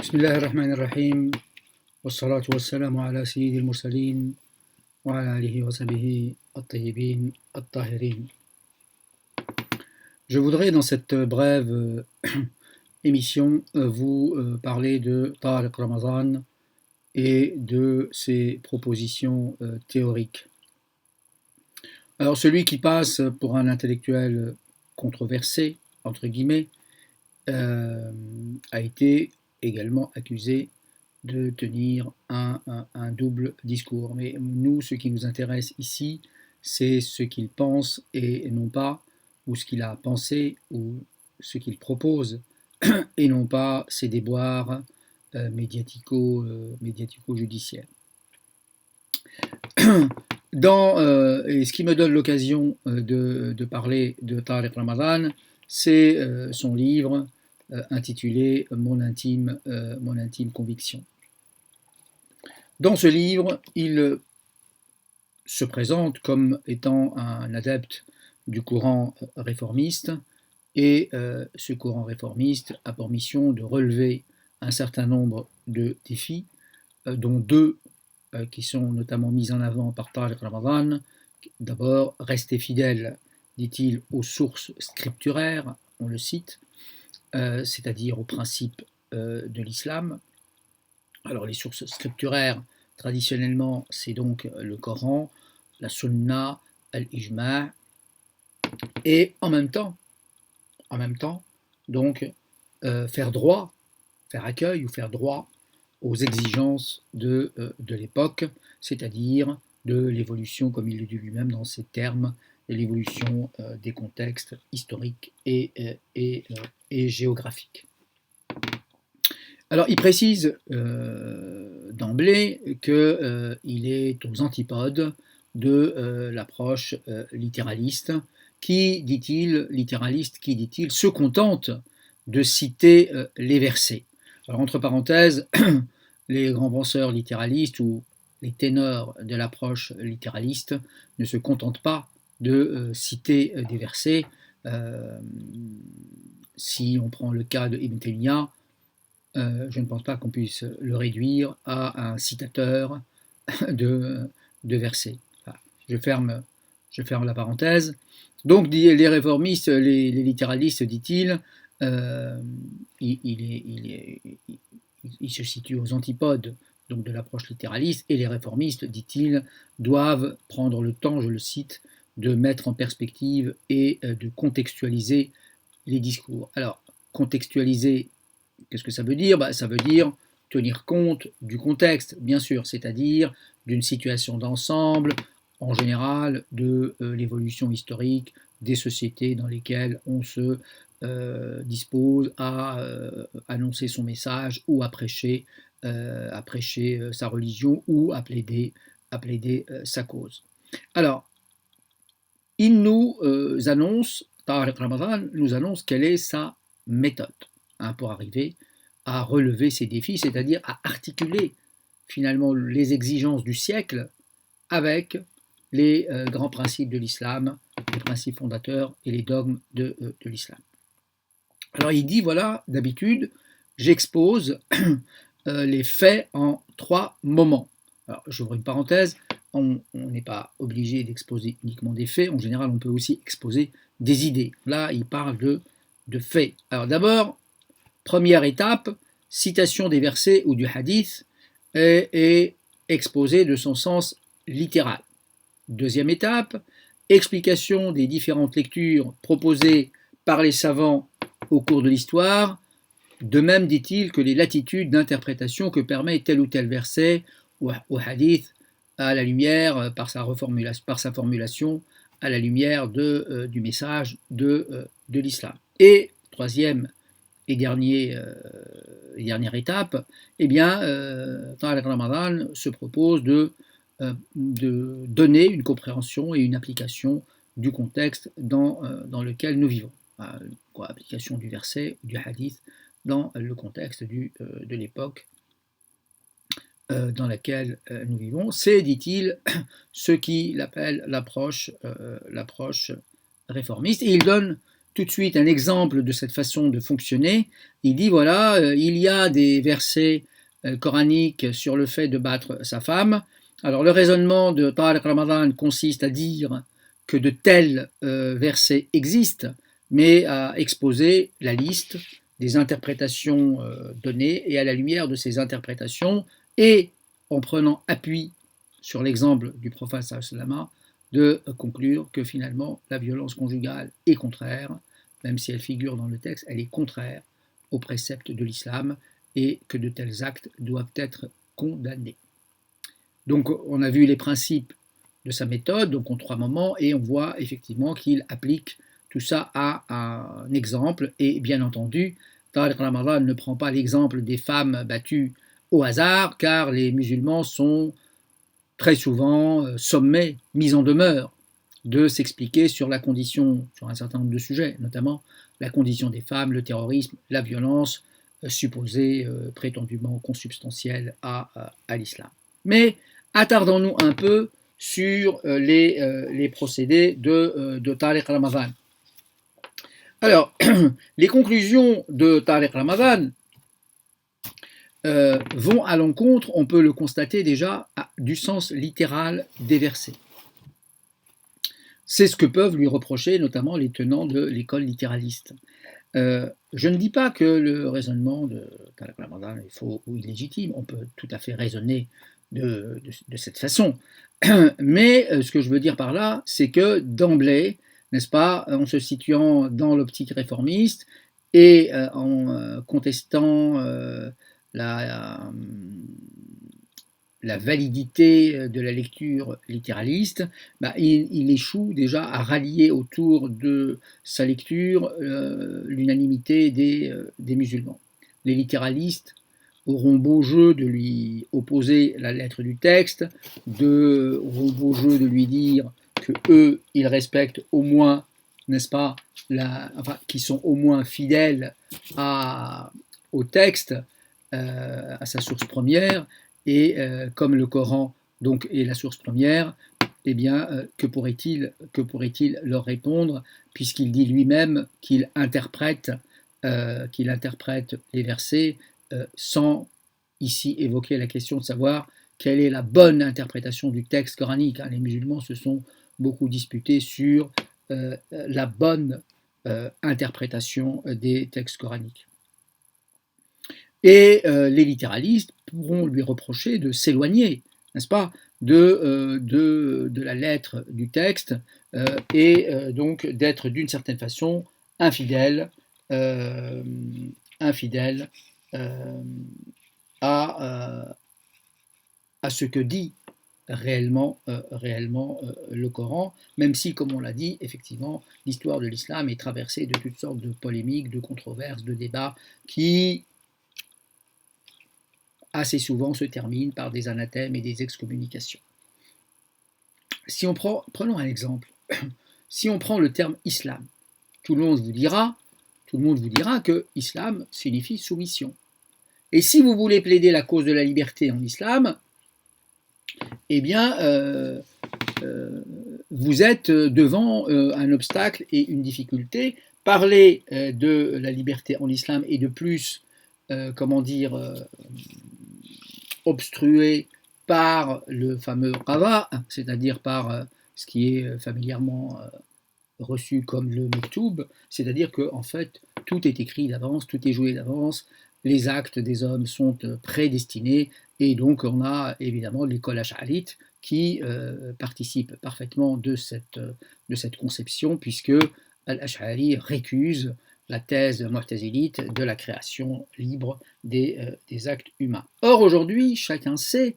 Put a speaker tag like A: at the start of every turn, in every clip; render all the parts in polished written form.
A: بسم الله الرحمن الرحيم والصلاة والسلام على سيد المرسلين وعلى آله وصحبه الطيبين الطاهرين. Je voudrais dans cette brève émission vous parler de Tariq Ramadan et de ses propositions théoriques. Alors celui qui passe pour un intellectuel controversé, entre guillemets, a été également accusé de tenir un double discours. Mais nous, ce qui nous intéresse ici, c'est ce qu'il pense et non pas, ou ce qu'il a pensé, ou ce qu'il propose, et non pas ses déboires médiatico-judiciaires. Et ce qui me donne l'occasion de parler de Tariq Ramadan, c'est son livre intitulé Mon intime conviction. Dans ce livre, il se présente comme étant un adepte du courant réformiste, et ce courant réformiste a pour mission de relever un certain nombre de défis, dont deux qui sont notamment mis en avant par Tariq Ramadan. D'abord, rester fidèle, dit-il, aux sources scripturaires, on le cite, c'est-à-dire aux principes de l'islam. Alors les sources scripturaires, traditionnellement, c'est donc le Coran, la Sunna, l'Ijma', et en même temps, donc faire accueil ou faire droit aux exigences de l'époque, c'est-à-dire de l'évolution, comme il le dit lui-même dans ses termes, de l'évolution des contextes historiques et géographiques. Alors, il précise d'emblée qu'il est aux antipodes de l'approche littéraliste, qui, dit-il, se contente de citer les versets. Alors, entre parenthèses, les grands penseurs littéralistes ou les ténors de l'approche littéraliste ne se contentent pas de citer des versets. Si on prend le cas de Ibn Taymiyyah, je ne pense pas qu'on puisse le réduire à un citateur de versets. Voilà. Je ferme la parenthèse. Donc les réformistes, les littéralistes, dit-il, il se situe aux antipodes donc de l'approche littéraliste, et les réformistes, dit-il, doivent prendre le temps, je le cite, de mettre en perspective et de contextualiser les discours. Alors, contextualiser, qu'est-ce que ça veut dire ? Ça veut dire tenir compte du contexte, bien sûr, c'est-à-dire d'une situation d'ensemble, en général, de l'évolution historique des sociétés dans lesquelles on se dispose à annoncer son message ou à prêcher sa religion ou à plaider sa cause. Alors, il nous annonce, Tariq Ramadan nous annonce quelle est sa méthode pour arriver à relever ces défis, c'est-à-dire à articuler finalement les exigences du siècle avec les grands principes de l'islam, les principes fondateurs et les dogmes de l'islam. Alors il dit, voilà, d'habitude, j'expose les faits en 3 moments. Alors j'ouvre une parenthèse, on n'est pas obligé d'exposer uniquement des faits, en général on peut aussi exposer des idées. Là il parle de faits. Alors d'abord, première étape, citation des versets ou du hadith et exposé de son sens littéral. Deuxième étape, explication des différentes lectures proposées par les savants au cours de l'histoire, de même, dit-il, que les latitudes d'interprétation que permet tel ou tel verset ou hadith à la lumière, par sa formulation, à la lumière du message de l'islam. Et troisième et dernière étape, eh bien, Tariq Ramadan se propose de donner une compréhension et une application du contexte dans lequel nous vivons. Application du verset, du hadith, dans le contexte de l'époque dans laquelle nous vivons. C'est, dit-il, ce qu'il appelle l'approche réformiste. Et il donne tout de suite un exemple de cette façon de fonctionner. Il dit voilà, il y a des versets coraniques sur le fait de battre sa femme. Alors le raisonnement de Tariq Ramadan consiste à dire que de tels versets existent, mais à exposer la liste des interprétations données, et à la lumière de ces interprétations, et en prenant appui sur l'exemple du prophète sallallahu, de conclure que finalement la violence conjugale est contraire, même si elle figure dans le texte, elle est contraire aux préceptes de l'islam, et que de tels actes doivent être condamnés. Donc on a vu les principes de sa méthode, donc en 3 moments, et on voit effectivement qu'il applique tout ça à un exemple, et bien entendu, Tariq Ramadan ne prend pas l'exemple des femmes battues au hasard, car les musulmans sont très souvent sommés, mis en demeure de s'expliquer sur la condition, sur un certain nombre de sujets, notamment la condition des femmes, le terrorisme, la violence, supposée prétendument consubstantielle à l'islam. Mais attardons-nous un peu sur les procédés de Tariq Ramadan. Alors, les conclusions de Tariq Ramadan vont à l'encontre, on peut le constater déjà, du sens littéral des versets. C'est ce que peuvent lui reprocher notamment les tenants de l'école littéraliste. Je ne dis pas que le raisonnement de Tariq Ramadan est faux ou illégitime, on peut tout à fait raisonner de cette façon. Mais ce que je veux dire par là, c'est que d'emblée, n'est-ce pas, en se situant dans l'optique réformiste et en contestant la validité de la lecture littéraliste, il échoue déjà à rallier autour de sa lecture l'unanimité des musulmans. Les littéralistes auront beau jeu de lui opposer la lettre du texte, auront beau jeu de lui dire que eux, ils respectent au moins, n'est-ce pas, qu'ils sont au moins fidèles au texte, à sa source première, et comme le Coran donc est la source première, eh bien, que pourrait-il leur répondre, puisqu'il dit lui-même qu'il interprète les versets sans ici évoquer la question de savoir quelle est la bonne interprétation du texte coranique. Les musulmans se sont beaucoup disputés sur la bonne interprétation des textes coraniques. Et les littéralistes pourront lui reprocher de s'éloigner, n'est-ce pas, de la lettre du texte, et donc d'être d'une certaine façon infidèle à ce que dit réellement le Coran, même si, comme on l'a dit, effectivement, l'histoire de l'islam est traversée de toutes sortes de polémiques, de controverses, de débats qui assez souvent se terminent par des anathèmes et des excommunications. Si on prenons un exemple, si on prend le terme islam, tout le monde vous dira que islam signifie soumission. Et si vous voulez plaider la cause de la liberté en islam, eh bien, vous êtes devant un obstacle et une difficulté. Parler de la liberté en islam et de plus, obstrué par le fameux qada, c'est-à-dire par ce qui est familièrement reçu comme le mektoub, c'est-à-dire que en fait tout est écrit d'avance, tout est joué d'avance, les actes des hommes sont prédestinés, et donc on a évidemment l'école ash'arite qui participe parfaitement de cette conception, puisque al-Ash'ari récuse la thèse mu'tazilite de la création libre des actes humains. Or aujourd'hui, chacun sait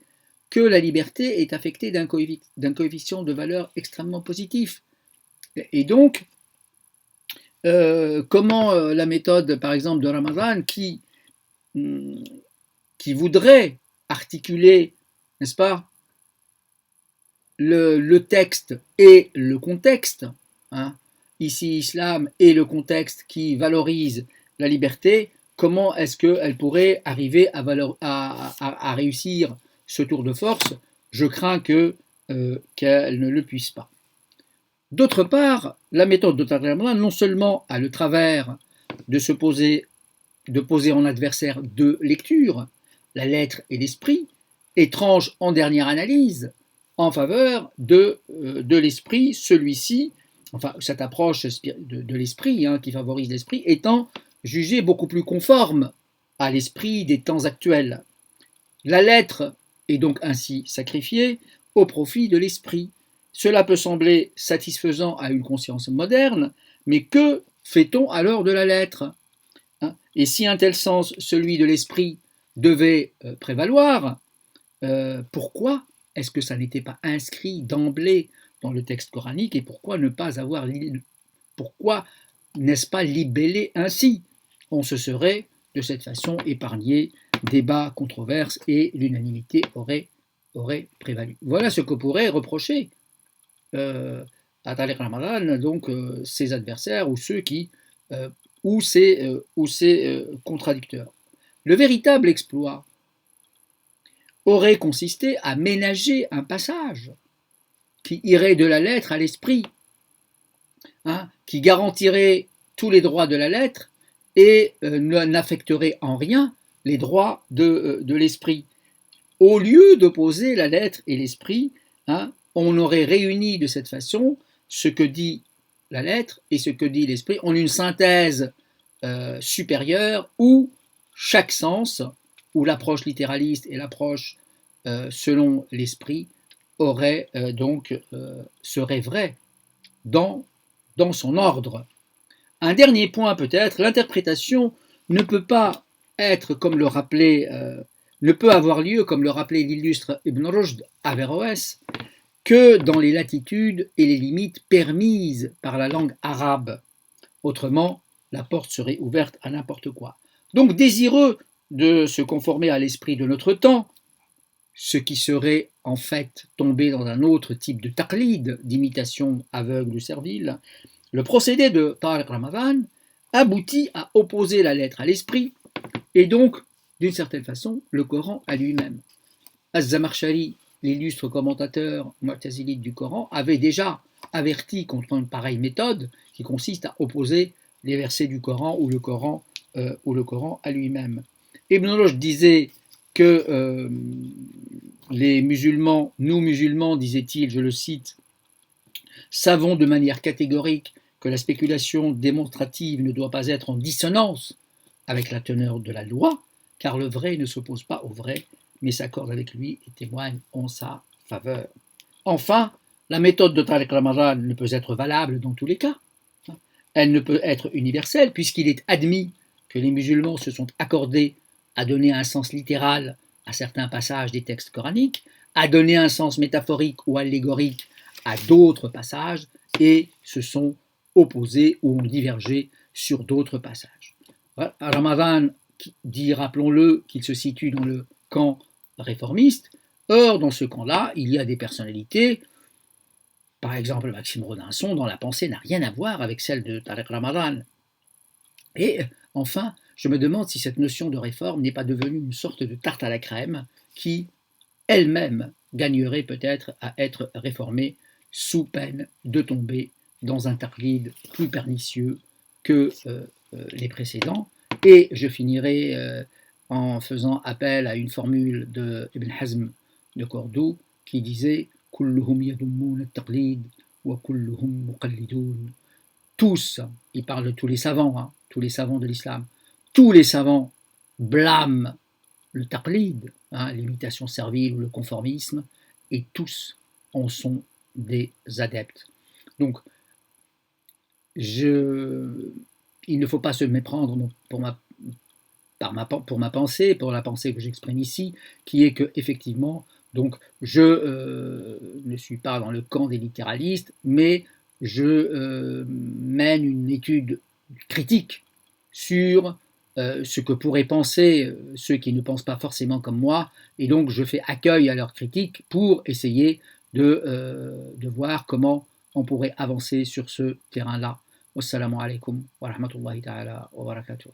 A: que la liberté est affectée d'un coefficient de valeur extrêmement positif. Et donc, comment la méthode, par exemple, de Ramadan, qui voudrait articuler, n'est-ce pas, le texte et le contexte, ici islam et le contexte qui valorise la liberté, comment est-ce qu'elle pourrait arriver à réussir ce tour de force? Je crains qu'elle ne le puisse pas. D'autre part, la méthode de Tariq Ramadan non seulement a le travers de poser en adversaire deux lectures, la lettre et l'esprit, et tranche en dernière analyse en faveur de l'esprit, celui-ci, enfin cette approche de l'esprit qui favorise l'esprit, étant jugée beaucoup plus conforme à l'esprit des temps actuels. La lettre est donc ainsi sacrifiée au profit de l'esprit. Cela peut sembler satisfaisant à une conscience moderne, mais que fait-on alors de la lettre? Et si un tel sens, celui de l'esprit, devait prévaloir, pourquoi est-ce que ça n'était pas inscrit d'emblée dans le texte coranique et pourquoi ne pas avoir pourquoi n'est-ce pas libellé ainsi? On se serait de cette façon épargné débats, controverses et l'unanimité aurait prévalu. Voilà ce que pourrait reprocher à Tariq Ramadan, donc ses adversaires ou ceux qui ou ses contradicteurs. Le véritable exploit aurait consisté à ménager un passage qui irait de la lettre à l'esprit, qui garantirait tous les droits de la lettre et n'affecterait en rien les droits de l'esprit. Au lieu d'opposer la lettre et l'esprit, on aurait réuni de cette façon ce que dit la lettre et ce que dit l'esprit en une synthèse supérieure où chaque sens, où l'approche littéraliste et l'approche selon l'esprit serait vraie dans son ordre. Un dernier point peut-être, l'interprétation ne peut pas être comme le rappelait, ne peut avoir lieu comme le rappelait l'illustre Ibn Rushd Averroès, que dans les latitudes et les limites permises par la langue arabe. Autrement, la porte serait ouverte à n'importe quoi. Donc, désireux de se conformer à l'esprit de notre temps, ce qui serait en fait tomber dans un autre type de taqlid, d'imitation aveugle ou servile, le procédé de Tariq Ramadan aboutit à opposer la lettre à l'esprit et donc, d'une certaine façon, le Coran à lui-même. Az-Zamarshari, l'illustre commentateur mu'tazilite du Coran, avait déjà averti contre une pareille méthode qui consiste à opposer les versets du Coran ou le Coran à lui-même. Ibn Rushd disait que les musulmans, nous musulmans, disait-il, je le cite, savons de manière catégorique que la spéculation démonstrative ne doit pas être en dissonance avec la teneur de la loi, car le vrai ne s'oppose pas au vrai, mais s'accorde avec lui et témoigne en sa faveur. Enfin, la méthode de Tariq Ramadan ne peut être valable dans tous les cas. Elle ne peut être universelle, puisqu'il est admis que les musulmans se sont accordés à donner un sens littéral à certains passages des textes coraniques, à donner un sens métaphorique ou allégorique à d'autres passages, et se sont opposés ou ont divergé sur d'autres passages. Ramadan dit, rappelons-le, qu'il se situe dans le camp réformiste. Or, dans ce camp-là, il y a des personnalités, par exemple Maxime Rodinson, dont la pensée n'a rien à voir avec celle de Tariq Ramadan. Et enfin, je me demande si cette notion de réforme n'est pas devenue une sorte de tarte à la crème qui, elle-même, gagnerait peut-être à être réformée sous peine de tomber dans un taqlid plus pernicieux que les précédents. Et je finirai en faisant appel à une formule de Ibn Hazm de Cordoue qui disait Kulluhum yadummun at-taqlid wa kulluhum muqallidun. Tous, il parle de tous les savants, tous les savants de l'islam, tous les savants blâment le taqlid, l'imitation servile ou le conformisme, et tous en sont des adeptes. Donc, il ne faut pas se méprendre pour ma pensée, pour la pensée que j'exprime ici, qui est que effectivement, donc je ne suis pas dans le camp des littéralistes, mais je mène une étude critique sur ce que pourraient penser ceux qui ne pensent pas forcément comme moi, et donc je fais accueil à leurs critiques pour essayer de voir comment on pourrait avancer sur ce terrain-là. Wassalamu alaikum wa rahmatullahi ta'ala wa barakatuh.